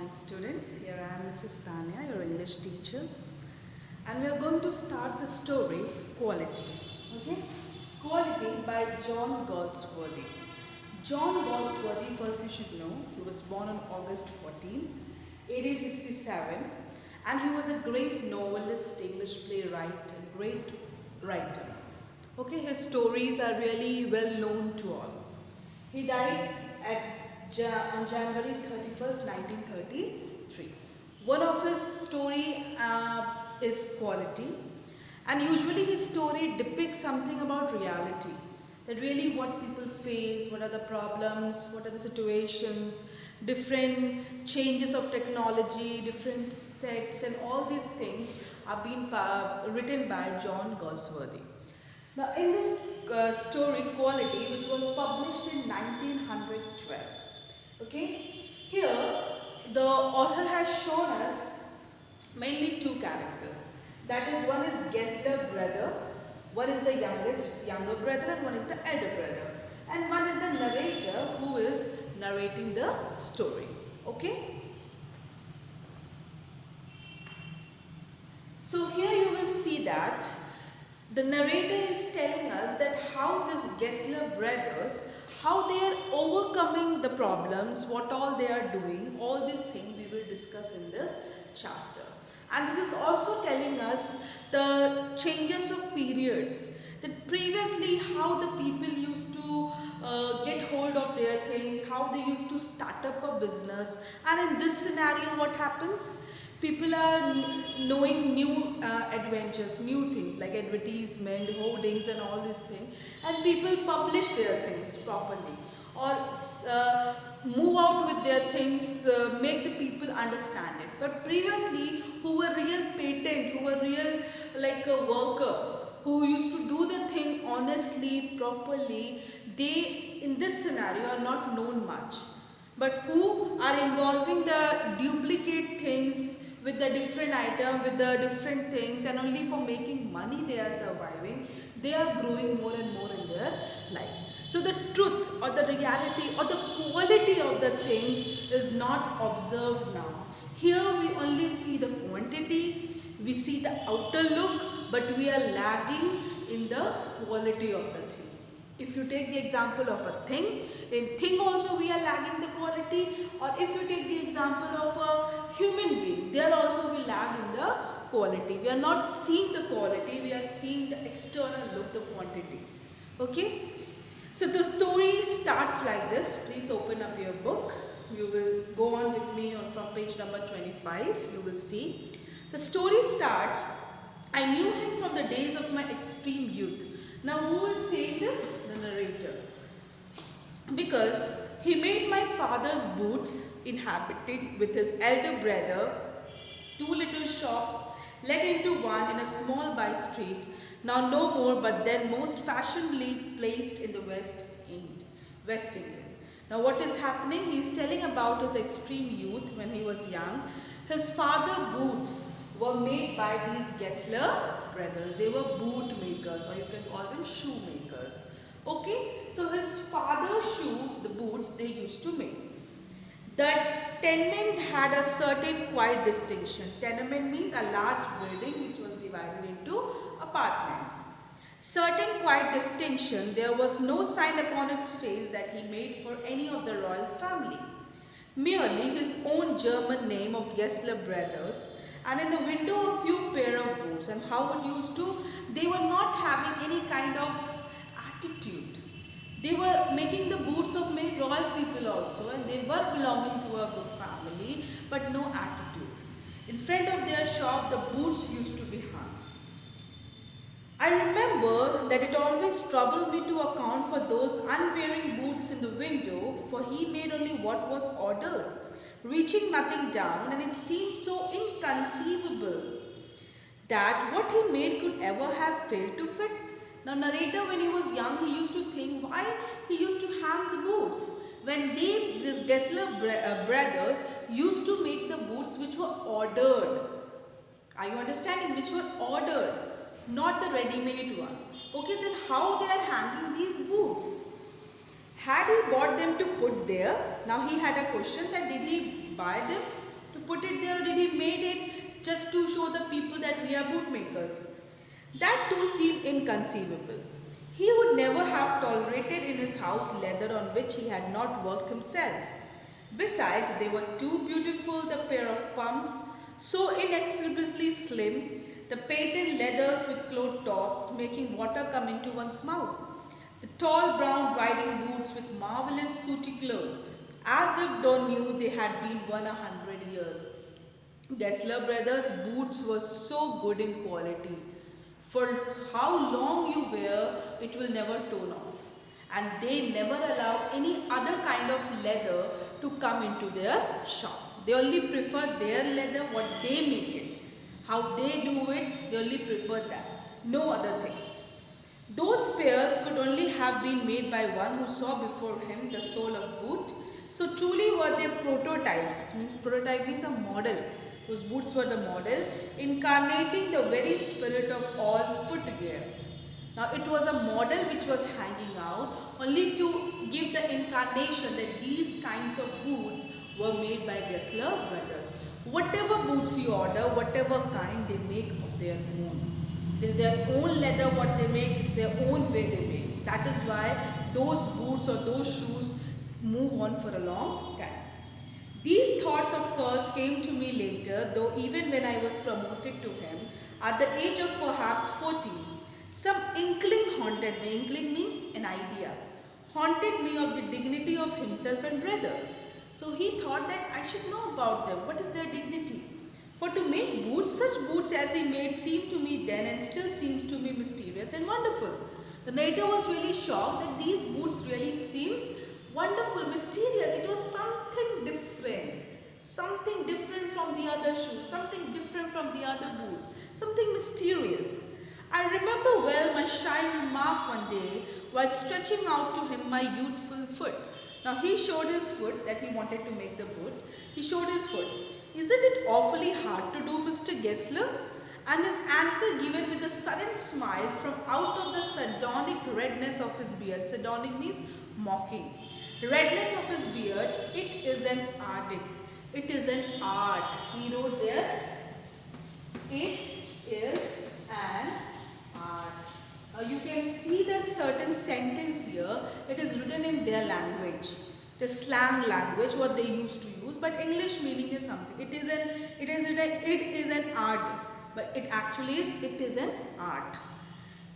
morning, students. Here I am, Mrs. Tanya, your English teacher, and we are going to start the story Quality. Okay, Quality by John Galsworthy. John Galsworthy, first you should know, he was born on August 14, 1867, and he was a great novelist, English playwright, and great writer. Okay, his stories are really well known to all. He died on January 31st, 1933. One of his story is Quality, and usually his story depicts something about reality, that really what people face, what are the problems, what are the situations, different changes of technology, different sects, and all these things are being written by John Galsworthy. Now in this story Quality, which was published in 1912, okay, here the author has shown us mainly two characters. That is, one is Gessler brother, one is the younger brother, and one is the elder brother, and one is the narrator who is narrating the story. Okay, so here you will see that the narrator is telling us that how this Gessler brothers, how they are overcoming the problems, what all they are doing, all these things we will discuss in this chapter. And this is also telling us the changes of periods, that previously how the people used to get hold of their things, how they used to start up a business, and in this scenario what happens? People are knowing new adventures, new things like advertisement, hoardings and all these things, and people publish their things properly or move out with their things, make the people understand it. But previously, who were real patent, who were real like a worker, who used to do the thing honestly, properly, they in this scenario are not known much. But who are involving the duplicate things with the different item, with the different things, and only for making money they are surviving, they are growing more and more in their life. So the truth or the reality or the quality of the things is not observed now. Here we only see the quantity, we see the outer look, but we are lagging in the quality of the thing. If you take the example of a thing, in thing also we are lagging the quality, or if you take the example of a human being, there also we lag in the quality. We are not seeing the quality, we are seeing the external look, the quantity. Okay? So the story starts like this. Please open up your book. You will go on with me from page number 25. You will see. The story starts, I knew him from the days of my extreme youth. Now who is saying this? The narrator. Because he made my father's boots inhabiting with his elder brother, two little shops led into one in a small by street, now no more but then most fashionably placed in the West England. Now what is happening? He is telling about his extreme youth when he was young. His father's boots were made by these Gessler brothers. They were boot makers, or you can call them shoemakers. Okay, so his father's shoe, the boots they used to make. That tenement had a certain quiet distinction. Tenement means a large building which was divided into apartments. Certain quiet distinction, there was no sign upon its face that he made for any of the royal family. Merely his own German name of Gessler brothers, and in the window a few pair of boots. And how it used to, they were not having any kind of attitude. They were making the boots of many royal people also, and they were belonging to a good family, but no attitude. In front of their shop the boots used to be hung. I remember that it always troubled me to account for those unwearing boots in the window, for he made only what was ordered, reaching nothing down, and it seemed so inconceivable that what he made could ever have failed to fit. Now narrator, when he was young, he used to think why he used to hang the boots, when these Gessler brothers used to make the boots which were ordered. Are you understanding? Which were ordered, not the ready-made one. Okay, then how they are hanging these boots? Had he bought them to put there? Now he had a question that did he buy them put it there, or did he made it just to show the people that we are bootmakers? That too seemed inconceivable. He would never have tolerated in his house leather on which he had not worked himself. Besides, they were too beautiful, the pair of pumps, so inexpressibly slim, the patent leathers with cloth tops making water come into one's mouth, the tall brown riding boots with marvelous sooty cloth, as if they knew they had been worn 100 years. Gessler Brothers' boots were so good in quality. For how long you wear, it will never tone off. And they never allow any other kind of leather to come into their shop. They only prefer their leather, what they make it. How they do it, they only prefer that. No other things. Those pairs could only have been made by one who saw before him the sole of boot. So truly were they prototypes. Prototype means a model. Those boots were the model, incarnating the very spirit of all footgear. Now it was a model which was hanging out only to give the incarnation that these kinds of boots were made by Gessler Brothers. Whatever boots you order, whatever kind, they make of their own. It is their own leather what they make, it's their own way they make. That is why those boots or those shoes move on for a long time. These thoughts of course came to me later, though even when I was promoted to him, at the age of perhaps 14, some inkling haunted me. Inkling means an idea. Haunted me of the dignity of himself and brother. So he thought that I should know about them. What is their dignity? For to make boots, such boots as he made seemed to me then and still seems to me mysterious and wonderful. The narrator was really shocked that these boots really seems wonderful, mysterious. It was something different from the other shoes, something different from the other boots, something mysterious. I remember well my shy remark one day while stretching out to him my youthful foot. Now he showed his foot that he wanted to make the boot. He showed his foot. Isn't it awfully hard to do, Mr. Gessler? And his answer given with a sudden smile from out of the sardonic redness of his beard. Sardonic means mocking. Redness of his beard, it is an art. It is an art. He wrote there, it is an art. Now you can see the certain sentence here. It is written in their language. The slang language, what they used to use, but English meaning is something. It is an art, but it actually is, it is an art.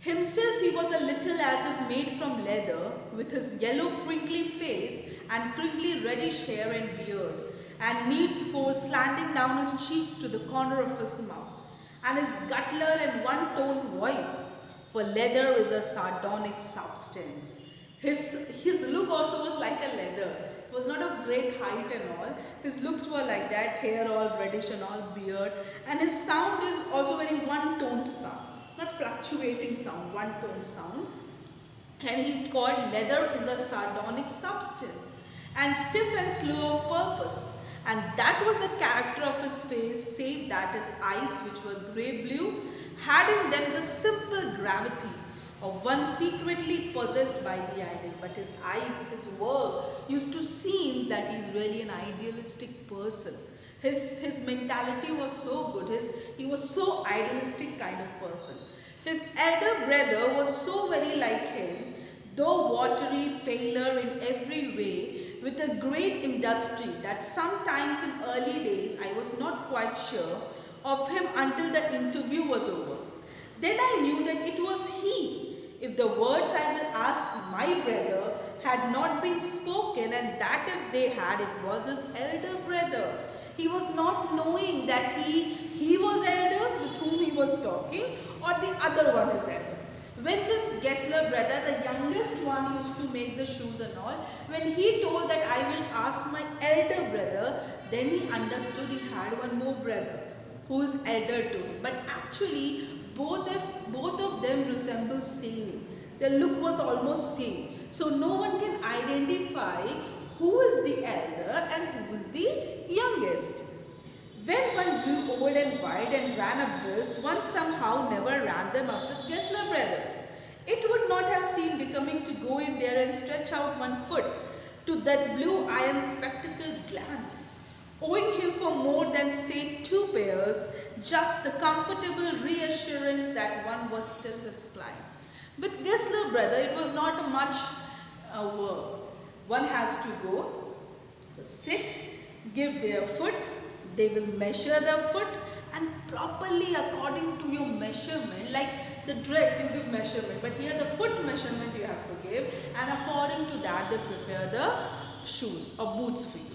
Himself he was a little as if made from leather, with his yellow crinkly face and crinkly reddish hair and beard, and neat folds slanting down his cheeks to the corner of his mouth, and his guttural and one-toned voice, for leather is a sardonic substance. His look also was like a leather. It was not of great height and all. His looks were like that, hair all reddish and all, beard, and his sound is also very one-toned sound. Not fluctuating sound, one-tone sound. And he called leather is a sardonic substance and stiff and slow of purpose. And that was the character of his face, save that his eyes, which were grey blue, had in them the simple gravity of one secretly possessed by the ideal. But his eyes, his work used to seem that he is really an idealistic person. His mentality was so good. He was so idealistic kind of person. His elder brother was so very like him, though watery, paler in every way, with a great industry that sometimes in early days I was not quite sure of him until the interview was over. Then I knew that it was he. If the words I will ask my brother had not been spoken, and that if they had, it was his elder brother. He was not knowing that he was elder with whom he was talking, or the other one is elder. When this Gessler brother, the youngest one, used to make the shoes and all, when he told that I will ask my elder brother, then he understood he had one more brother who is elder to him. But actually both of them resemble same. Their look was almost same. So no one can identify who is the elder and who is the youngest. When one grew old and wide and ran up bills, one somehow never ran them up with Gessler Brothers. It would not have seemed becoming to go in there and stretch out one foot to that blue iron spectacled glance. owing him for more than say 2 pairs, just the comfortable reassurance that one was still his client. With Gessler brother, it was not much work. One has to go, sit, give their foot, they will measure the foot, and properly according to your measurement, like the dress you give measurement, but here the foot measurement you have to give, and according to that they prepare the shoes or boots for you.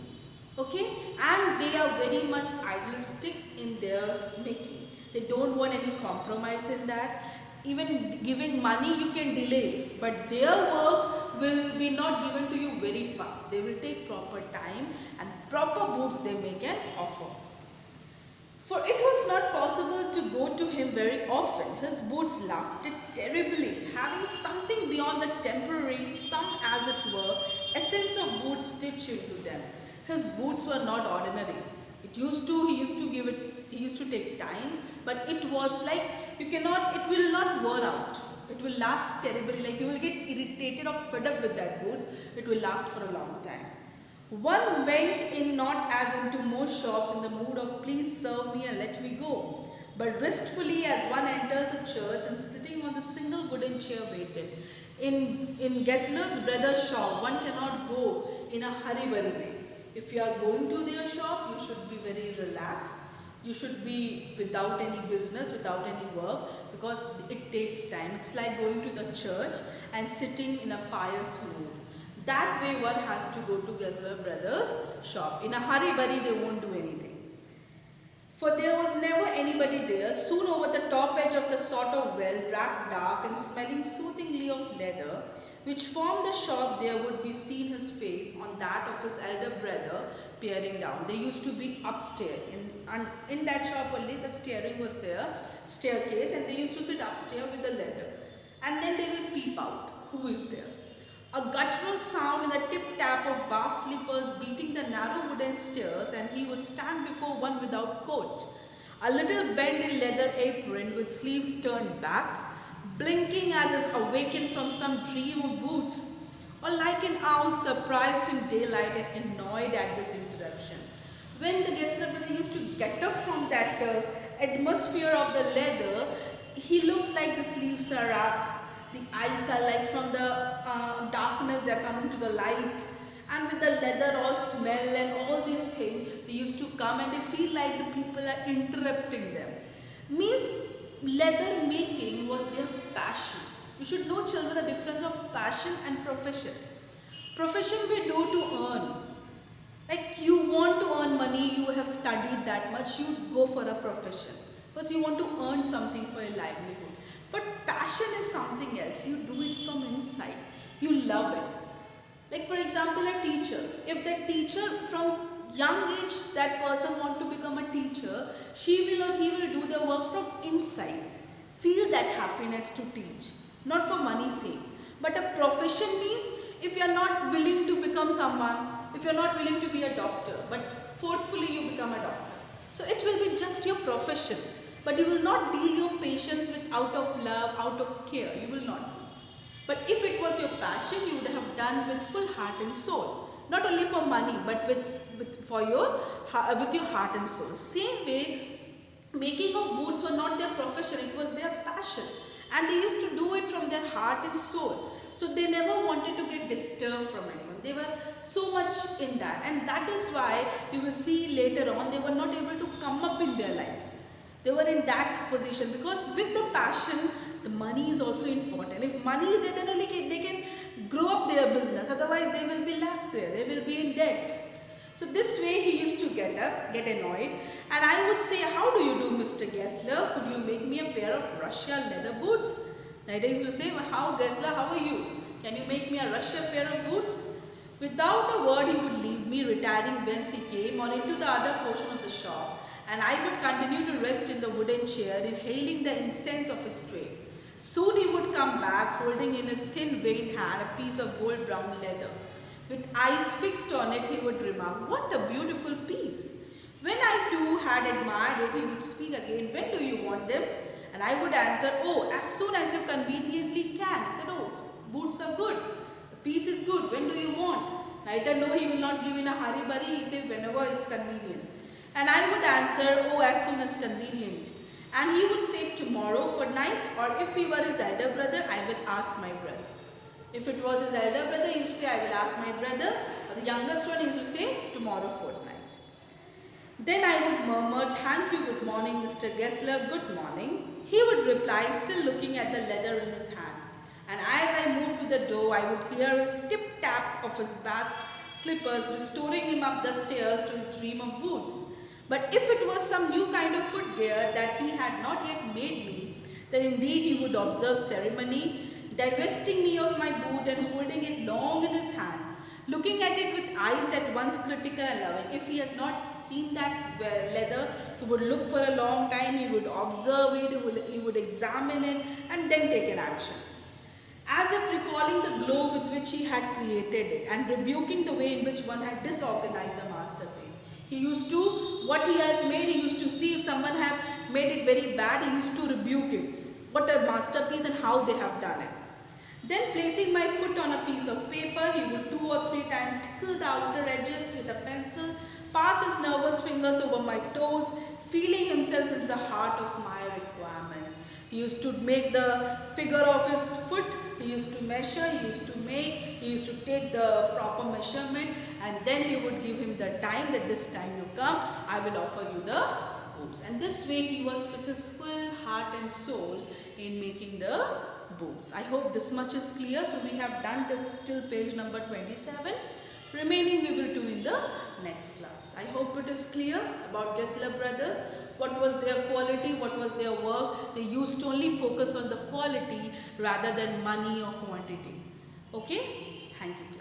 Okay, and they are very much idealistic in their making. They don't want any compromise in that. Even giving money you can delay, but their work will be not given to you very fast. They will take proper time, and proper boots they make an offer. For it was not possible to go to him very often. His boots lasted terribly, having something beyond the temporary, some as it were, essence of boots stitched into them. His boots were not ordinary. He used to take time, but it was like it will not wear out. It will last terribly, like you will get irritated or fed up with that boots. It will last for a long time. One went in not as into most shops in the mood of please serve me and let me go, but restfully as one enters a church and sitting on the single wooden chair waited. In Gessler's brother's shop, one cannot go in a hurry way. If you are going to their shop, you should be very relaxed. You should be without any business, without any work, because it takes time. It's like going to the church and sitting in a pious mood. That way one has to go to Gessler brothers shop. In a hurry they won't do anything. For there was never anybody there. Soon over the top edge of the sort of well, wrapped dark and smelling soothingly of leather, which formed the shop, there would be seen his face on that of his elder brother peering down. They used to be upstairs. In that shop only the steering was there, staircase, and they used to sit upstairs with the leather. And then they will peep out. Who is there? A guttural sound in the tip-tap of bass slippers beating the narrow wooden stairs, and he would stand before one without coat, a little bent in leather apron with sleeves turned back, blinking as if awakened from some dream of boots, or like an owl surprised in daylight and annoyed at this interruption. When the Gessler brother used to get up from that atmosphere of the leather, he looks like the sleeves are wrapped. The eyes are like from the darkness they are coming to the light, and with the leather all smell and all these things, they used to come and they feel like the people are interrupting them. Means leather making was their passion. You should know, children, the difference of passion and profession. Profession we do to earn. Like you want to earn money, you have studied that much, you go for a profession because you want to earn something for your livelihood. But passion is something else. You do it from inside. You love it. Like for example, a teacher. If that teacher from young age, that person want to become a teacher, she will or he will do the work from inside. Feel that happiness to teach. Not for money's sake. But a profession means if you are not willing to become someone, if you are not willing to be a doctor, but forcefully you become a doctor. So it will be just your profession. But you will not deal your patients with out of love, out of care. You will not do. But if it was your passion, you would have done with full heart and soul. Not only for money, but with your heart and soul. Same way, making of boots were not their profession, it was their passion. And they used to do it from their heart and soul. So they never wanted to get disturbed from anyone. They were so much in that. And that is why you will see later on, they were not able to come up in their life. They were in that position because with the passion, the money is also important. If money is there, then only they can grow up their business. Otherwise, they will be lack there. They will be in debts. So this way he used to get annoyed. And I would say, how do you do, Mr. Gessler? Could you make me a pair of Russia leather boots? Later he used to say, how Gessler, how are you? Can you make me a Russia pair of boots? Without a word, he would leave me, retiring whence he came or into the other portion of the shop. And I would continue to rest in the wooden chair, inhaling the incense of his trade. Soon he would come back, holding in his thin veined hand a piece of gold brown leather. With eyes fixed on it, he would remark, what a beautiful piece. When I too had admired it, he would speak again, when do you want them? And I would answer, oh, as soon as you conveniently can. He said, oh, boots are good. The piece is good. When do you want? Writer, no, he will not give in a hurry burry, he said whenever it's convenient. And I would answer, oh, as soon as convenient. And he would say tomorrow fortnight, or if he were his elder brother, I will ask my brother. If it was his elder brother, he would say, I will ask my brother, or the youngest one, he would say tomorrow fortnight. Then I would murmur, thank you, good morning, Mr. Gessler, good morning. He would reply, still looking at the leather in his hand. And as I moved to the door, I would hear his tip-tap of his bast slippers restoring him up the stairs to his dream of boots. But if it was some new kind of footgear that he had not yet made me, then indeed he would observe ceremony, divesting me of my boot and holding it long in his hand, looking at it with eyes at once critical and loving. If he has not seen that leather, he would look for a long time, he would observe it, he would examine it and then take an action. As if recalling the glow with which he had created it and rebuking the way in which one had disorganized the masterpiece. He used to, what he has made, he used to see if someone have made it very bad, he used to rebuke it. What a masterpiece and how they have done it. Then placing my foot on a piece of paper, he would 2 or 3 times tickle the outer edges with a pencil, pass his nervous fingers over my toes, feeling himself into the heart of my requirements. He used to make the figure of his foot, he used to measure, he used to take the proper measurement, and then he would give him the time that this time you come, I will offer you the boots. And this way he was with his full heart and soul in making the boots. I hope this much is clear. So we have done this till page number 27. Remaining we will do in the next class. I hope it is clear about Gessler brothers. What was their quality, what was their work. They used to only focus on the quality rather than money or quantity. Okay? Thank you.